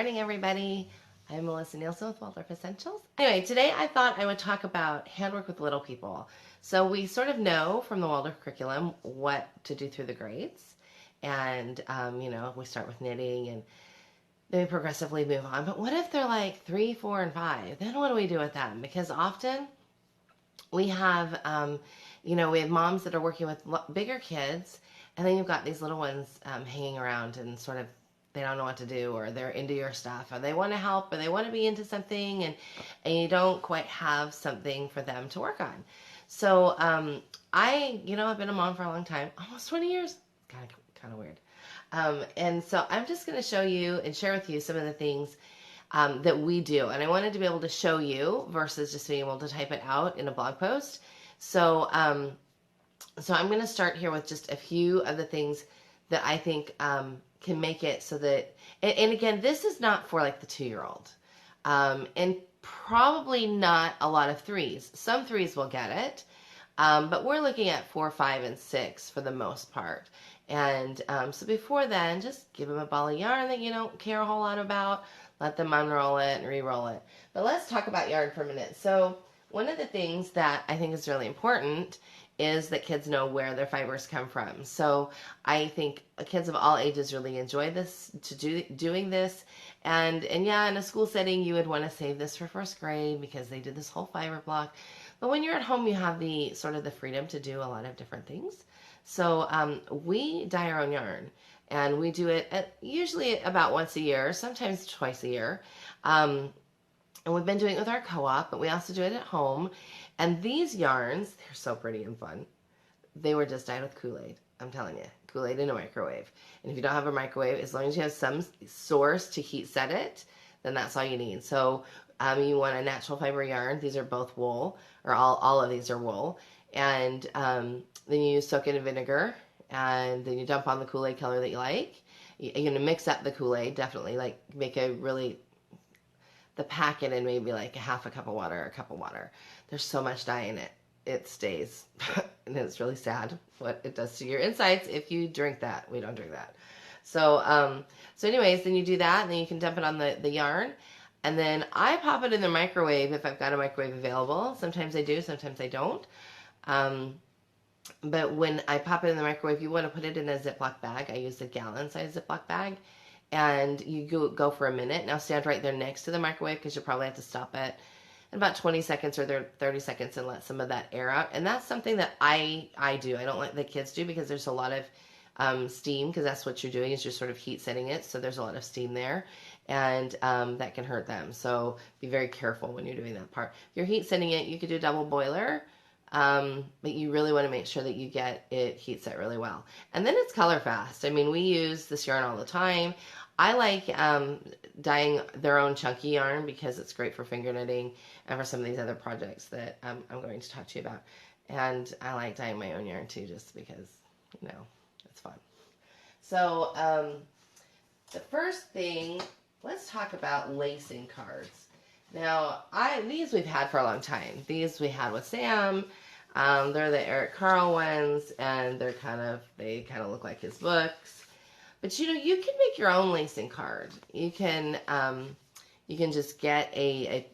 morning, everybody. I'm Melisa Nielsen with Waldorf Essentials. Anyway, today I thought I would talk about handwork with little people. So we sort of know from the Waldorf curriculum what to do through the grades. And, we start with knitting and then we progressively move on. But what if they're like 3, 4, and 5? Then what do we do with them? Because often we have, we have moms that are working with bigger kids, and then you've got these little ones hanging around and sort of they don't know what to do, or they're into your stuff, or they want to help, or they want to be into something, and you don't quite have something for them to work on. So I've been a mom for a long time, almost 20 years, kind of weird. And so I'm just going to show you and share with you some of the things that we do. And I wanted to be able to show you versus just being able to type it out in a blog post. So I'm going to start here with just a few of the things that I think can make it so that, and again, this is not for like the 2-year-old. And probably not a lot of 3s. Some 3s will get it. But we're looking at 4, 5, and 6 for the most part. And so before then, just give them a ball of yarn that you don't care a whole lot about. Let them unroll it and re-roll it. But let's talk about yarn for a minute. So one of the things that I think is really important is that kids know where their fibers come from. So I think kids of all ages really enjoy doing this. And yeah, in a school setting, you would want to save this for first grade because they did this whole fiber block. But when you're at home, you have the sort of the freedom to do a lot of different things. So we dye our own yarn, and we do it usually about once a year, sometimes twice a year. And we've been doing it with our co-op, but we also do it at home. And these yarns, they're so pretty and fun. They were just dyed with Kool-Aid. I'm telling you, Kool-Aid in a microwave. And if you don't have a microwave, as long as you have some source to heat set it, then that's all you need. So you want a natural fiber yarn. These are both wool, or all of these are wool. And then you soak it in vinegar, and then you dump on the Kool-Aid color that you like. You're going to mix up the Kool-Aid, definitely, like make the packet in maybe like a half a cup of water, or a cup of water. There's so much dye in it. It stays. And it's really sad what it does to your insides if you drink that. We don't drink that. So anyways, then you do that, and then you can dump it on the yarn. And then I pop it in the microwave if I've got a microwave available. Sometimes I do, sometimes I don't. But when I pop it in the microwave, you want to put it in a Ziploc bag. I use a gallon-sized Ziploc bag. And you go for a minute. Now stand right there next to the microwave because you'll probably have to stop it in about 20 seconds or 30 seconds and let some of that air out. And that's something that I do. I don't let the kids do because there's a lot of steam, because that's what you're doing is you're sort of heat setting it. So there's a lot of steam there, and that can hurt them. So be very careful when you're doing that part. If you're heat setting it, you could do a double boiler. But you really want to make sure that you get it heat set really well. And then it's color fast. I mean, we use this yarn all the time. I like dyeing their own chunky yarn because it's great for finger knitting and for some of these other projects that I'm going to talk to you about. And I like dyeing my own yarn too, just because, it's fun. So the first thing, let's talk about lacing cards. Now, these we've had for a long time. These we had with Sam. They're the Eric Carle ones, and they kind of look like his books. But you can make your own lacing card. You can just get a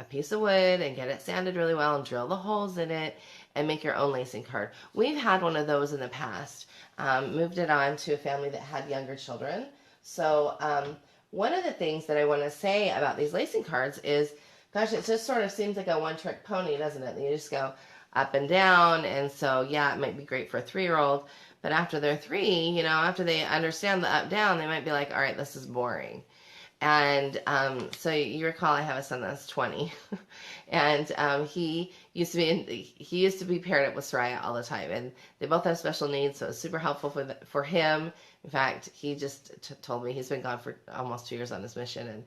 piece of wood and get it sanded really well and drill the holes in it and make your own lacing card. We've had one of those in the past. Moved it on to a family that had younger children. So one of the things that I want to say about these lacing cards is, gosh, it just sort of seems like a one-trick pony, doesn't it? You just go up and down, and so yeah, it might be great for a 3-year-old, but after they're 3, after they understand the up-down, they might be like, all right, this is boring. And so you recall I have a son that's 20, and he used to be paired up with Soraya all the time, and they both have special needs, so it's super helpful for him. In fact, he just told me he's been gone for almost 2 years on his mission, and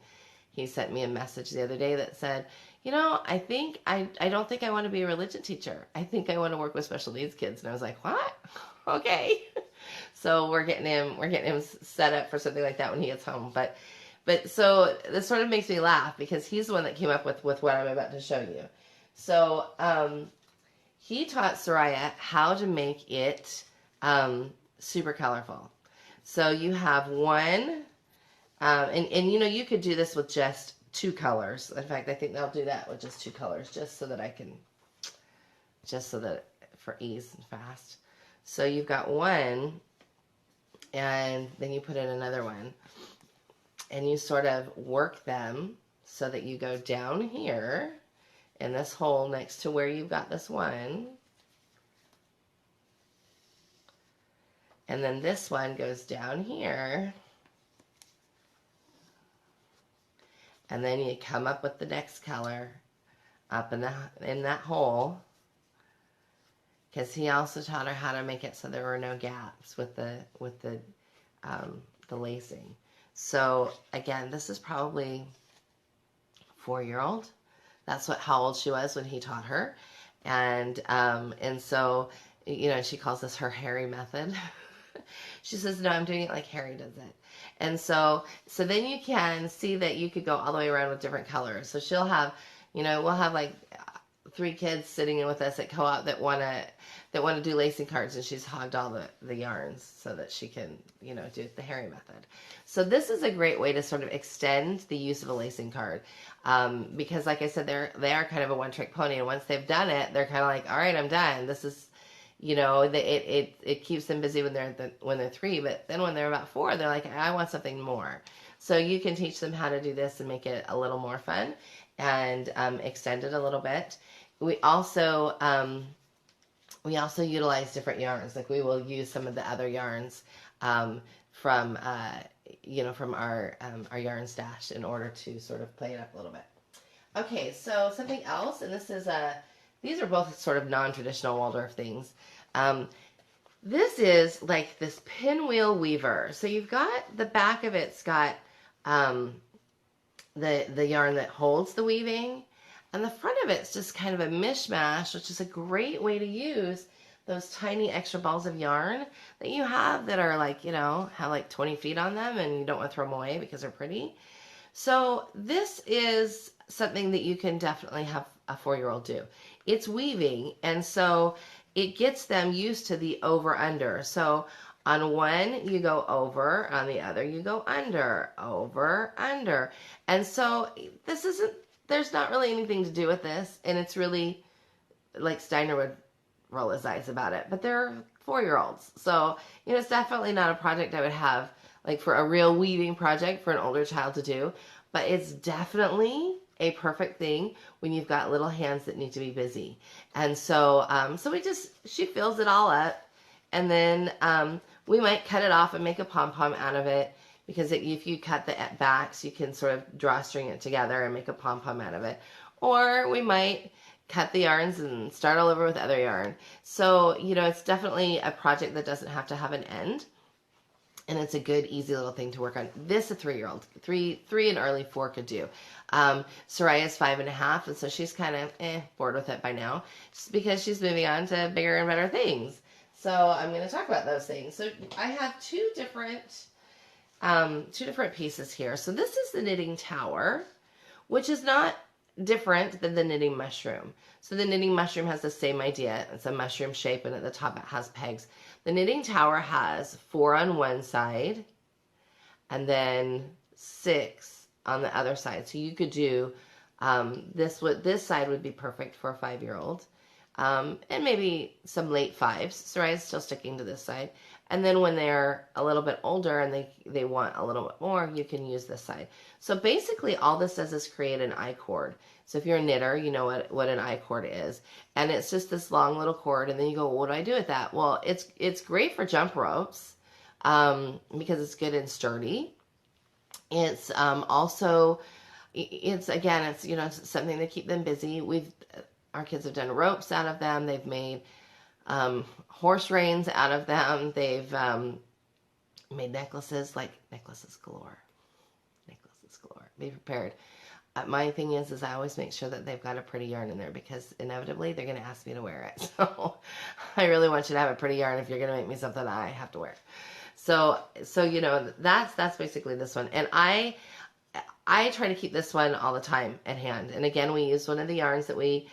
he sent me a message the other day that said, I don't think I want to be a religion teacher. I think I want to work with special needs kids. And I was like, what? Okay. So we're getting him set up for something like that when he gets home. But so this sort of makes me laugh because he's the one that came up with what I'm about to show you. So he taught Soraya how to make it super colorful. So you have one And you know, you could do this with just 2 colors. In fact, I think they'll do that with just 2 colors, just so that for ease and fast. So you've got one, and then you put in another one, and you sort of work them so that you go down here in this hole next to where you've got this one. And then this one goes down here. And then you come up with the next color up in that hole. Because he also taught her how to make it so there were no gaps with the lacing. So again, this is probably 4-year-old. That's how old she was when he taught her. And so, you know, she calls this her Harry method. She says, no, I'm doing it like Harry does it. And so then you can see that you could go all the way around with different colors. So she'll have, you know, we'll have like 3 kids sitting in with us at co-op that want to do lacing cards, and she's hogged all the yarns so that she can, you know, do the Harry method. So this is a great way to sort of extend the use of a lacing card, because like I said, they are kind of a one-trick pony, and once they've done it, they're kind of like, all right, I'm done. This is, you know, it keeps them busy when they're 3, but then when they're about 4, they're like, I want something more. So you can teach them how to do this and make it a little more fun, and extend it a little bit. We also utilize different yarns. Like we will use some of the other yarns from our yarn stash in order to sort of play it up a little bit. Okay, so something else, and these are both sort of non-traditional Waldorf things. This is like this pinwheel weaver. So you've got the back of it's got the yarn that holds the weaving, and the front of it's just kind of a mishmash, which is a great way to use those tiny extra balls of yarn that you have that are like, you know, have like 20 feet on them, and you don't want to throw them away because they're pretty. So this is something that you can definitely have a 4-year-old do. It's weaving, and so it gets them used to the over-under. So on one, you go over, on the other, you go under, over, under. And so there's not really anything to do with this, and it's really like Steiner would roll his eyes about it, but they're 4-year-olds. So, you know, it's definitely not a project I would have like for a real weaving project for an older child to do, but it's definitely a perfect thing when you've got little hands that need to be busy. And so, she fills it all up, and then we might cut it off and make a pom-pom out of it, because if you cut the backs, you can sort of drawstring it together and make a pom-pom out of it. Or we might cut the yarns and start all over with other yarn. So, you know, it's definitely a project that doesn't have to have an end. And it's a good, easy little thing to work on. This a 3-year-old, 3 and early 4 could do. Soraya's 5.5, and so she's kind of bored with it by now, just because she's moving on to bigger and better things. So I'm going to talk about those things. So I have two different pieces here. So this is the knitting tower, which is not different than the knitting mushroom. So the knitting mushroom has the same idea. It's a mushroom shape, and at the top it has pegs. The knitting tower has 4 on one side and then 6 on the other side. So you could do this side would be perfect for a 5-year-old, and maybe some late 5s. Soraya's still sticking to this side. And then when they're a little bit older and they want a little bit more, you can use this side. So basically all this does is create an I-cord. So if you're a knitter, you know what an I-cord is. And it's just this long little cord, and then you go, well, what do I do with that? Well, it's great for jump ropes because it's good and sturdy. It's also, it's you know, something to keep them busy. Our kids have done ropes out of them. They've made horse reins out of them. They've made necklaces galore. Necklaces galore. Be prepared. My thing is I always make sure that they've got a pretty yarn in there, because inevitably they're going to ask me to wear it. So I really want you to have a pretty yarn if you're going to make me something I have to wear. So you know, that's basically this one. And I try to keep this one all the time at hand. And again, we use one of the yarns that we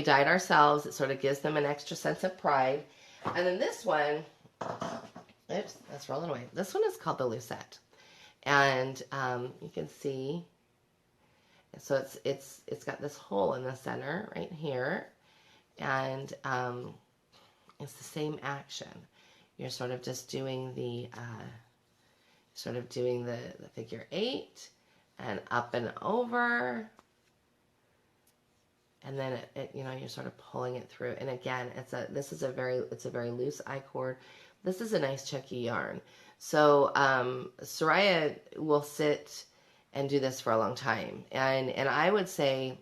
dyed ourselves. It sort of gives them an extra sense of pride. And then this one, oops, that's rolling away. This one is called the Lucette. And you can see, so it's got this hole in the center right here, and it's the same action. You're sort of just doing the figure 8 and up and over, and then you're sort of pulling it through. And again, it's a very loose I cord. This is a nice chunky yarn. So Soraya will sit and do this for a long time. And I would say,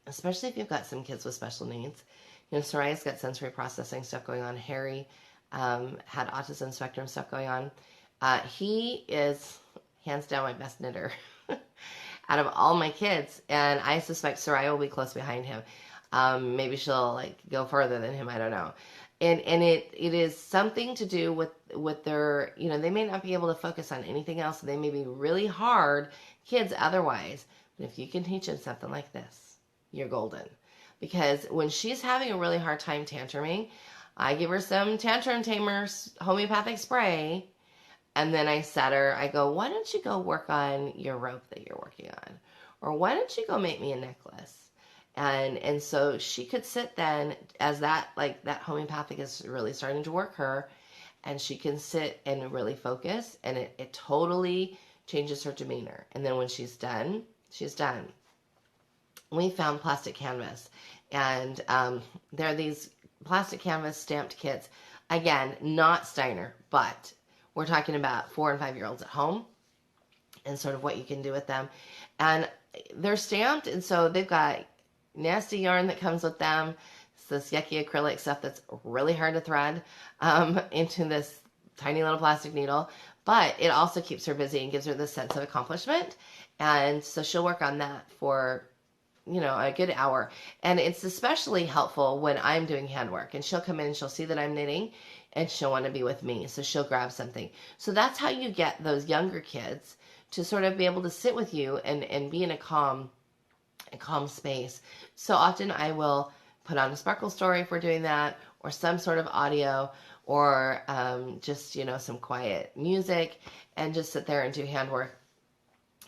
especially if you've got some kids with special needs, Soraya's got sensory processing stuff going on. Harry had autism spectrum stuff going on. He is hands down my best knitter out of all my kids, and I suspect Soraya will be close behind him. Maybe she'll go further than him. I don't know. And it is something to do with their, they may not be able to focus on anything else. They may be really hard kids otherwise. But if you can teach them something like this, you're golden. Because when she's having a really hard time tantruming, I give her some Tantrum Tamers homeopathic spray. And then I go, why don't you go work on your rope that you're working on? Or why don't you go make me a necklace? And so she could sit then, as that homeopathic is really starting to work her, and she can sit and really focus, and it totally changes her demeanor. And then when she's done, she's done. We found plastic canvas, and there are these plastic canvas stamped kits. Again, not Steiner, but we're talking about 4 and 5 year olds at home and sort of what you can do with them. And they're stamped, and so they've got nasty yarn that comes with them. It's this yucky acrylic stuff that's really hard to thread into this tiny little plastic needle, but it also keeps her busy and gives her this sense of accomplishment. And so she'll work on that for a good hour. And it's especially helpful when I'm doing handwork, and she'll come in and she'll see that I'm knitting and she'll want to be with me. So she'll grab something. So that's how you get those younger kids to sort of be able to sit with you and be in a calm space. So often I will put on a sparkle story if we're doing that, or some sort of audio, or just, some quiet music, and just sit there and do handwork.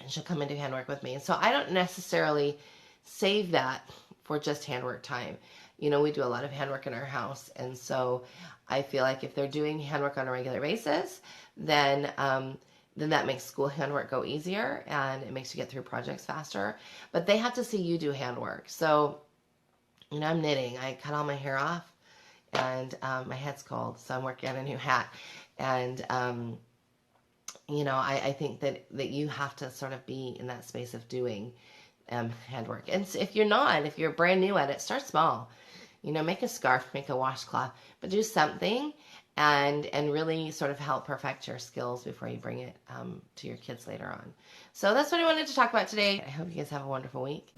And she'll come and do handwork with me. And so I don't necessarily save that for just handwork time. We do a lot of handwork in our house. And so I feel like if they're doing handwork on a regular basis, then that makes school handwork go easier, and it makes you get through projects faster. But they have to see you do handwork. So, I'm knitting. I cut all my hair off, and my head's cold, so I'm working on a new hat. And, I think that you have to sort of be in that space of doing handwork. And if you're brand new at it, start small. Make a scarf, make a washcloth, but do something and really sort of help perfect your skills before you bring it to your kids later on. So that's what I wanted to talk about today. I hope you guys have a wonderful week.